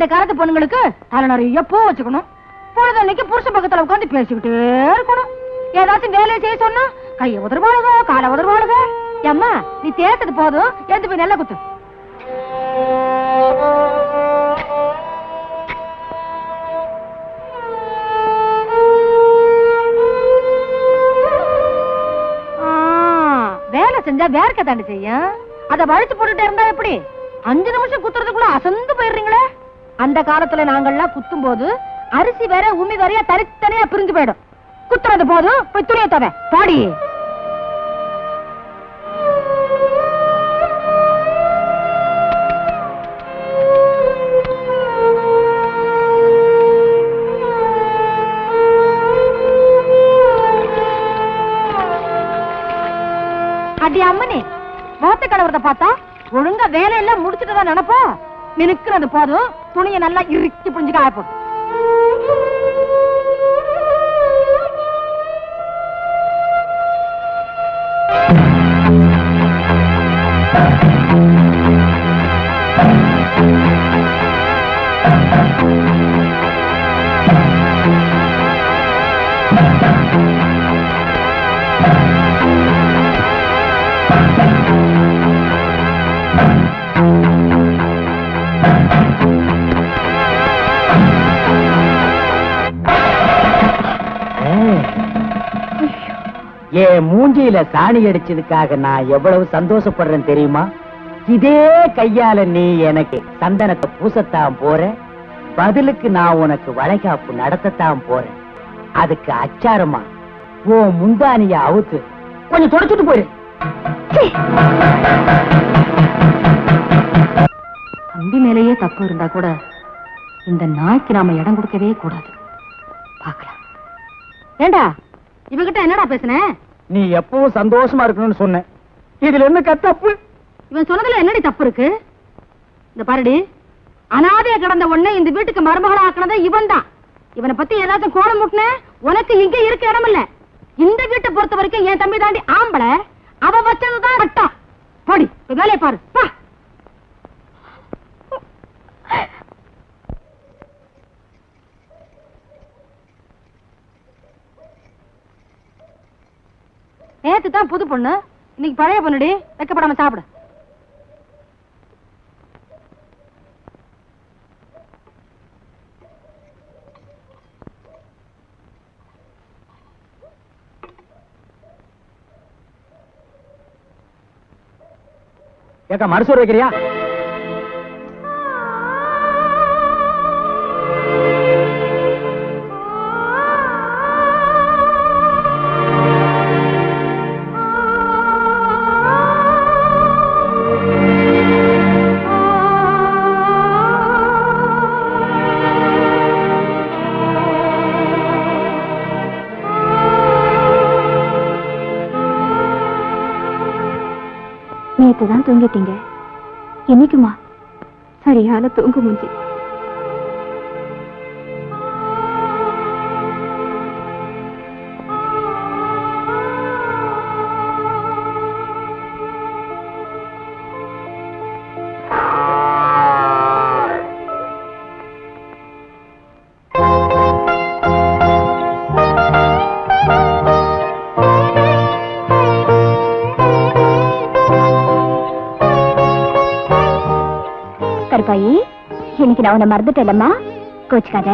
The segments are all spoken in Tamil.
இந்த காலத்து பொண்ணுங்களுக்கு தலை நிறைய பூ வச்சுக்கணும். பொழுதன்னைக்கு புருஷ பக்கத்துல உட்காந்து பேசிக்கிட்டே இருக்கணும். ஏதாச்சும் வேலையை செய்ய சொன்னா கையை உதர்வாளுக, காலை உதர்வாளுக. அம்மா நீ தேய்ச்சது போதும், எடுத்து போய் நல்லா குத்து. வேலை செஞ்சா வேர்க்க தாண்டி செய்யும். அதை வழிச்சு போட்டுட்டே இருந்தா எப்படி? 5 நிமிஷம் குத்துறதுக்குள்ள அசந்து போயிடுறீங்களே. அந்த காலத்துல நாங்கள்லாம் குத்தும் போது அரிசி வேற உமி வேறையா தனித்தனியா பிரிஞ்சு போயிடும். குத்துறது போதும், போய் துணியை தவ பாடி. அடி அம்மனே, மோத்த கலவரத்தை பார்த்தா ஒழுங்கா வேலையெல்லாம் முடிச்சுட்டு தான் நினைப்போம். நினைக்கிறது போதும், துணியை நல்லா இறுக்கி புரிஞ்சு காயப்போம். என் மூஞ்சியில சாணி அடிச்சதுக்காக நான் எவ்வளவு சந்தோஷப்படுறேன் தெரியுமா? இதே கையால நீ எனக்கு சந்தனத்தை பூசத்தான் போற, பதிலுக்கு நான் உனக்கு வளைகாப்பு நடத்தத்தான் போறேன். அதுக்கு அச்சாரமா உன் முந்தானிய அவுத்து கொஞ்சம் தொடச்சுட்டு போயிரு. தம்பி மேலேயே தப்பு இருந்தா கூட இந்த நாய்க்கு நாம இடம் கொடுக்கவே கூடாது. பாக்கலாம். ஏண்டா இவகிட்ட என்னடா பேசுன? நீ எப்பவும் சந்தோஷமா இருக்கணும்னு சொன்ன. இதுல என்ன தப்பு? இவன் சொன்னதுல என்னடி தப்பு இருக்கு? இந்த பாருடி, அனாதைய கடந்த உடனே இந்த வீட்டுக்கு மருமகளா ஆக்கினதே இவன் தான். இவனை பத்தி ஏதாச்சும் கோலம் முட்டின உனக்கு இங்க இருக்க இடம் இல்ல. இந்த வீட்டை பொறுத்த வரைக்கும் என் தம்பி தாண்டி ஆம்பளை, அவ வச்சதுதான் கட்டம். போடி வேலையை பாரு. நேத்து தான் புது பொண்ணு, இன்னைக்கு பழைய பொண்ணுடி. வெக்கப்படாம சாப்பிடு. ஏக்கா மறுசோறு வைக்கிறியா? நேத்துதான் தூங்கிட்டீங்க, என்னைக்குமா சரியான தூங்கு மூஞ்சி. கருப்பாயி, இன்னைக்கு நான் உன்னை மறந்துட்டேன்மா, கோச்சுக்காத.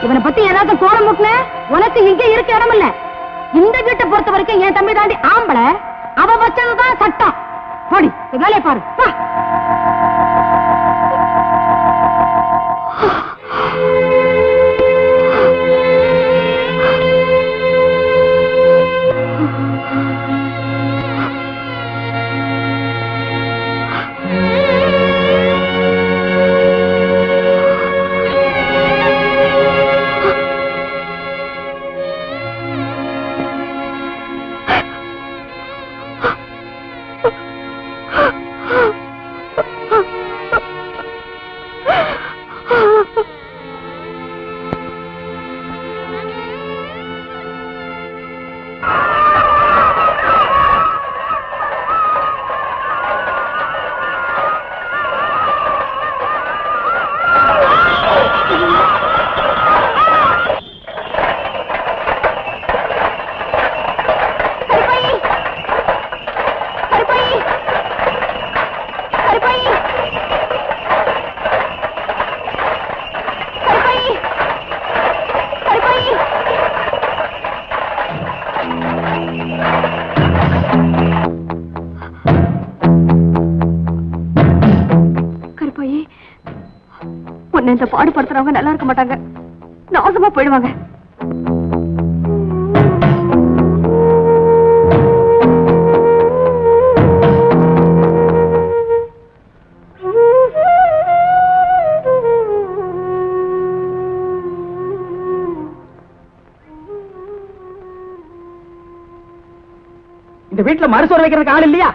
இவனை பத்தி ஏதாவது கோலம் முட்டின உனக்கு இங்க இருக்க இடம் இல்ல. இந்த வீட்டை பொறுத்த வரைக்கும் என் தம்பி தாண்டி ஆம்பளை, அவ வச்சதுதான் சட்டம். போடி வேலையை பாரு. என்ன இந்த பாடுபடுத்துறவங்க நல்லா இருக்க மாட்டாங்க, நாசமா போயிடுவாங்க. இந்த வீட்டுல மறுசோறு வைக்கிறதுக்கு ஆள் இல்லையா?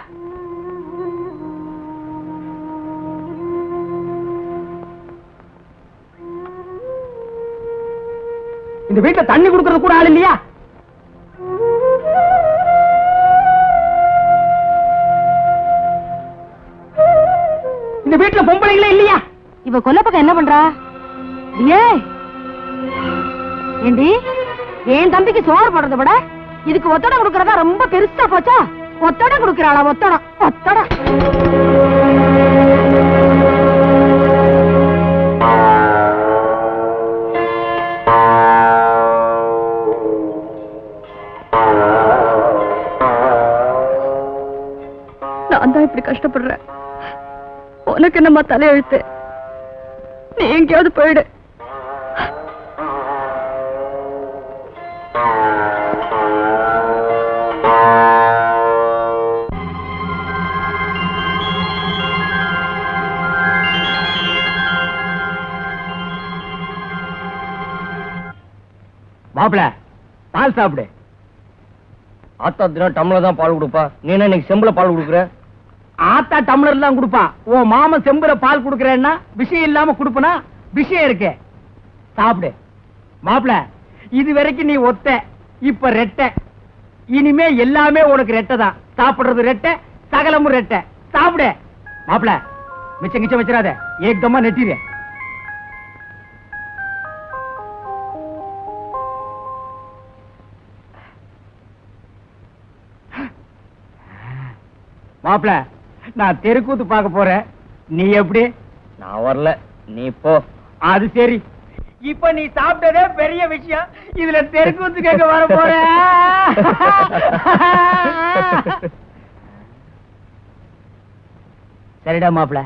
இந்த வீட்டுல தண்ணி கொடுக்கறது கூட ஆள் இல்லையா? இந்த வீட்டுல பொம்பளைங்களே இல்லையா? இவ கொல்லப்பக்கம் என்ன பண்றா? ஏண்டி, என் தம்பிக்கு சோறு போடுறத விட இதுக்கு ஒத்தடம் கொடுக்கறதா ரொம்ப பெருசா போச்சா? ஒத்தடம் கொடுக்கறாளா? ஒத்தடம் ஒத்தடம். நான் தான் இப்படி கஷ்டப்படுறேன், உனக்கு என்னம்மா தலையெழுத்து? நீ எங்கேயாவது போயிடு. மாப்பிள, பால் சாப்பிடு. ஆத்தா தினம் டம்ளர் தான் பால் கொடுப்பா, நீ என்ன இன்னைக்கு செம்புல பால் கொடுக்குற? ஆத்தா டம்ளர் தான் கொடுப்பா. உன் மாமன் செம்புல பால் கொடுக்கறேன்னா விஷயம் இல்லாம கொடுப்பனா? விஷயம் இருக்கு, சாப்பிடு. மாப்பிள, இது வரைக்கும் நீ ஒத்த, இப்ப ரெட்டை. இனிமே எல்லாமே உனக்கு ரெட்டை தான். சாப்பிடுறது ரெட்டை, சகலமும் ரெட்டை. சாப்பிடு. மாப்பிள, மிச்சம் கிச்சம் வச்சிடாத, ஏகமா நெட்டிடு. மாப்பிள, நான் தெருக்கூத்து பார்க்க போறேன், நீ எப்படி? நான் வரல, நீ போ. அது சரி, இப்ப நீ சாப்பிட்டதே பெரிய விஷயம், இதுல தெருக்கூத்து கேட்க வர போற. சரிடா மாப்பிள,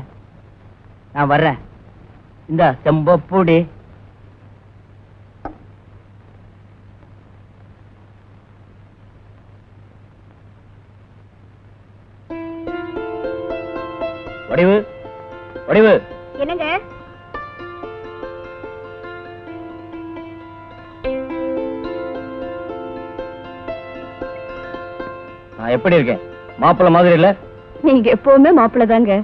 நான் வர்றேன். இந்த செம்பப்பூடி. வடிவு, வடிவு. என்னங்க? நான் எப்படி இருக்கேன்? மாப்பிள்ள மாதிரி இல்ல? நீங்க எப்பவுமே மாப்பிள்ள தாங்க.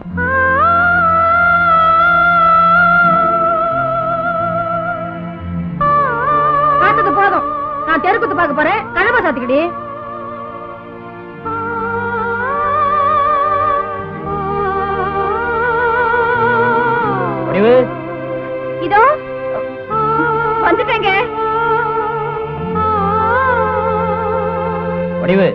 பார்த்தது போதும், நான் தெருக்குத்து பார்க்க போறேன். கனவா சாத்திக்கிடி. வடிவு, இதோ வந்துட்டேங்க. வடிவு.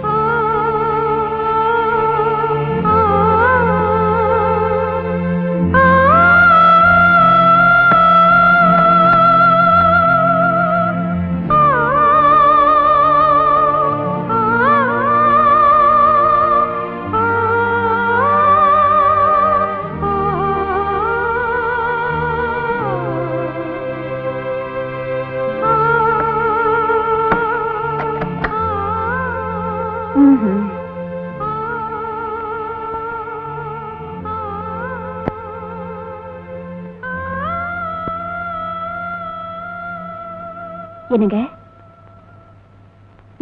என்னங்க?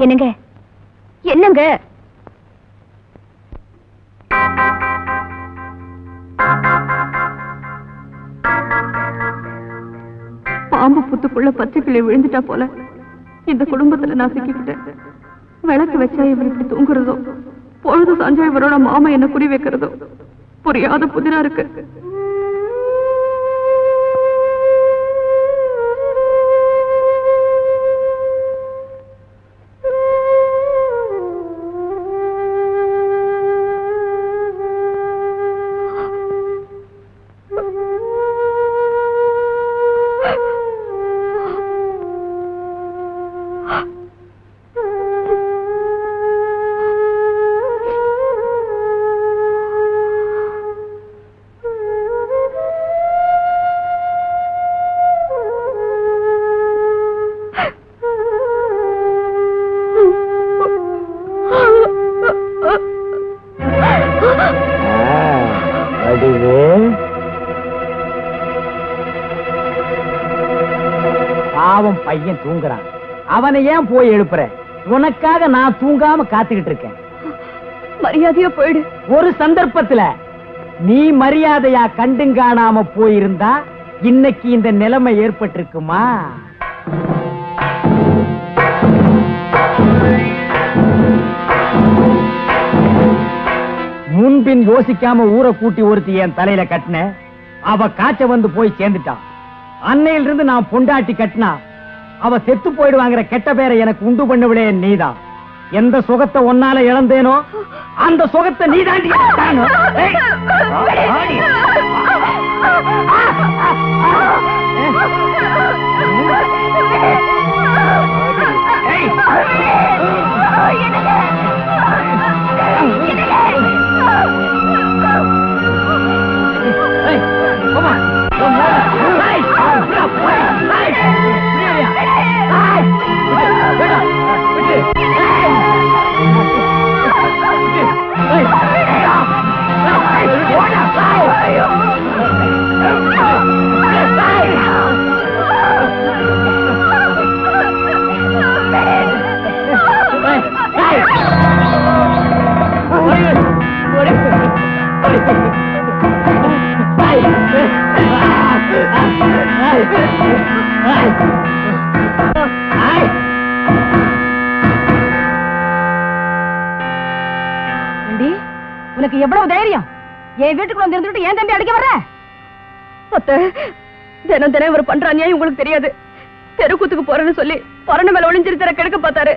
என்னங்க? என்னங்க? பாம்பு புத்துக்குள்ள பச்சை கிளி விழுந்துட்டா போல இந்த குடும்பத்துல நான் சிக்கிக்கிட்டேன். விளக்கு வச்சா இவர் இப்படி தூங்குறதோ, பொழுது சாஞ்சா இவரோட மாமா என்ன குறி வைக்கிறதோ புரியாத புதிரா இருக்கு. பையன் தூங்குறான். அவனை ஏன் போய் எழுப்புற? உனக்காக நான் தூங்காம காத்துக்கிட்டு இருக்கேன். மரியாதையா போயிடு. ஒரு சந்தர்ப்பத்துல நீ மரியாதையா கண்டுங்காணாம போயிருந்தா இன்னைக்கு இந்த நிலைமை ஏற்பட்டிருக்குமா? முன்பின் யோசிக்காம ஊரை கூட்டி ஒருத்தி என் தலையில கட்டின. அவ காய்ச்ச வந்து போய் சேர்ந்துட்டான். அன்னையிலிருந்து நான் பொண்டாட்டி கட்டினா அவ செத்து போயிடுவாங்கிற கெட்ட பேரை எனக்கு உண்டு பண்ணவிலே நீதான். எந்த சுகத்தை ஒன்னால இழந்தேனோ அந்த சுகத்தை நீ தாண்டி. உனக்கு எவ்வளவு தைரியம்? என் வீட்டுக்குள்ள வந்து இருந்துட்டு ஏன் தம்பி அடிக்க வர்ற? தினம் தினம் இவர் பண்ற அநியாயம் உங்களுக்கு தெரியாது. தெருக்கூத்துக்கு போறேன்னு சொல்லி பரண மேல ஒளிஞ்சிருக்கிற கெடுக்க பார்த்தாரு.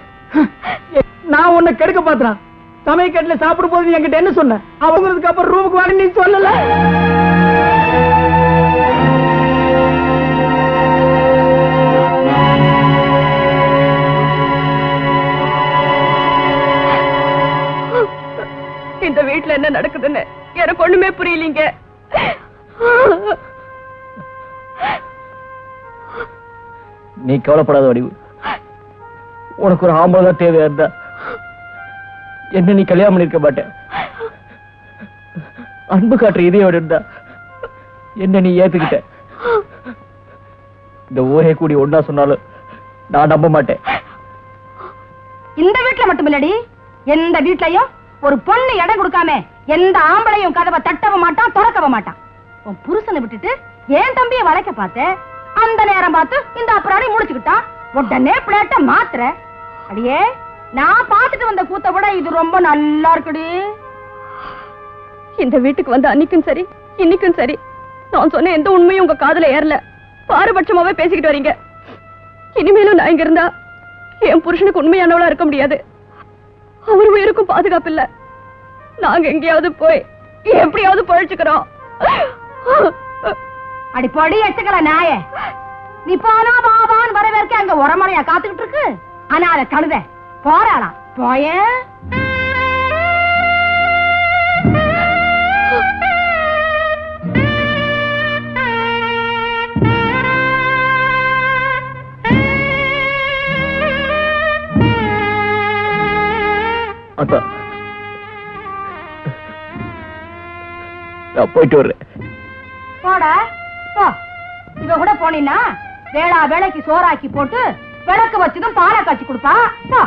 நான் உன்னை கெடுக்க பாத்துறான். சமையக்கட்டுல சாப்பிடும் போது என்கிட்ட என்ன சொன்ன? அவங்களுக்கு அப்புறம் ரூமுக்கு வாங்க நீ சொல்லல. இந்த வீட்டுல என்ன நடக்குதுன்னு எனக்கு ஒண்ணுமே புரியலீங்க. நீ கவலைப்படாத வடிவு. உனக்கு ஒரு ஆம்பளை தேவையா இருந்தா என்ன நீ கல்யாணம் பண்ணிருக்க மாட்டேன். அன்பு காட்டுற இதே இருந்தா என்ன நீ ஏத்துக்கிட்ட. இந்த ஊரே கூடி ஒன்னா சொன்னாலும் நான் நம்ப மாட்டேன். இந்த வீட்டுல மட்டுமில்லடி, எந்த வீட்லயும் ஒரு பொண்ணு இடம் கொடுக்காம எந்த ஆம்பளையும் கதவை தட்டவும் மாட்டான், திறக்கவும் மாட்டான். உன் புருஷனை விட்டுட்டு ஏன் தம்பியை வளைக்க பார்த்த. அந்த நேரம் பார்த்து இந்த அப்புறாடி முடிச்சுக்கிட்டான். உடனே பிளேட்ட மாத்துற. அடியே, நான் பார்த்துட்டு வந்த கூத்த விட இது ரொம்ப நல்லா இருக்குடி. இந்த வீட்டுக்கு வந்து அன்னைக்கும் சரி இன்னைக்கும் சரி நான் சொன்ன எந்த உண்மையும் உங்க காதுல ஏறல. பாரபட்சமாவே பேசிக்கிட்டு வரீங்க. இனிமேலும் நான் இங்க இருந்தா என் புருஷனுக்கு உண்மையானவளா இருக்க முடியாது. அவர் உயிருக்கும் பாதுகாப்பு இல்ல. நாங்க எங்கேயாவது போய் எப்படியாவது பழிச்சுக்கிறோம். அடி பொடி எச்சுக்கல நாய. நீ போனா பாபான்னு வரவேற்க அங்க உரமுறையா காத்துக்கிட்டு இருக்கு. ஆனா அத கழுத போறாளா போய. அத்தா, நான் போயிட்டு வர்றேன். போடா போ. இவ கூட போனீன்னா வேளா வேலைக்கு சோறாக்கி போட்டு விளக்கு வச்சதும் பாலை காய்ச்சி கொடுப்பா. போ.